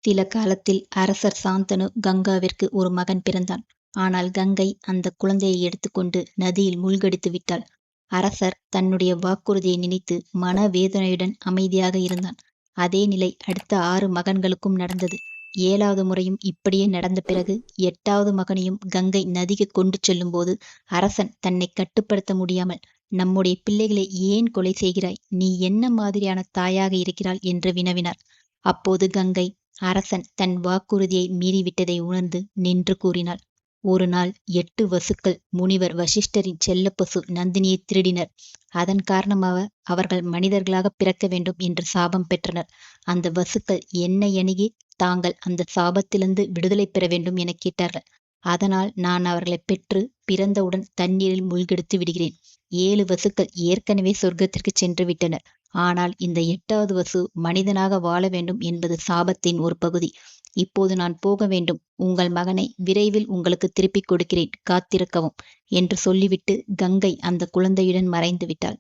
சில காலத்தில் அரசர் சாந்தனு கங்காவிற்கு ஒரு மகன் பிறந்தான். ஆனால் கங்கை அந்த குழந்தையை எடுத்துக்கொண்டு நதியில் மூழ்கடித்து விட்டாள். அரசர் தன்னுடைய வாக்குறுதியை நினைத்து மனவேதனையுடன் அமைதியாக இருந்தான். அதே நிலை அடுத்த 6 மகன்களுக்கும் நடந்தது. 7வது முறையும் இப்படியே நடந்த பிறகு 8வது மகனையும் கங்கை நதிக்கு கொண்டு செல்லும்போது அரசன் தன்னை கட்டுப்படுத்த முடியாமல், நம்முடைய பிள்ளைகளை ஏன் கொலை செய்கிறாய்? நீ என்ன மாதிரியான தாயாக இருக்கிறாள் என்று வினவினார். அப்போது கங்கை, அரசன் தன் வாக்குறுதியை மீறிவிட்டதை உணர்ந்து நின்று கூறினாள். ஒரு நாள் 8 வசுக்கள் முனிவர் வசிஷ்டரின் செல்லப்பசு நந்தினியை திருடினர். அதன் காரணமாக அவர்கள் மனிதர்களாக பிறக்க வேண்டும் என்று சாபம் பெற்றனர். அந்த வசுக்கள் என்னை அணுகி தாங்கள் அந்த சாபத்திலிருந்து விடுதலை பெற வேண்டும் என கேட்டார்கள். அதனால் நான் அவர்களை பெற்று பிறந்தவுடன் தண்ணீரில் மூழ்கெடுத்து விடுகிறேன். 7 வசுக்கள் ஏற்கனவே சொர்க்கத்திற்கு சென்று விட்டனர். ஆனால் இந்த 8வது வசு மனிதனாக வாழ வேண்டும் என்பது சாபத்தின் ஒரு பகுதி. இப்போது நான் போக வேண்டும். உங்கள் மகனை விரைவில் உங்களுக்கு திருப்பிக் கொடுக்கிறேன், காத்திருக்கவும் என்று சொல்லிவிட்டு கங்கை அந்த குழந்தையுடன் மறைந்து விட்டாள்.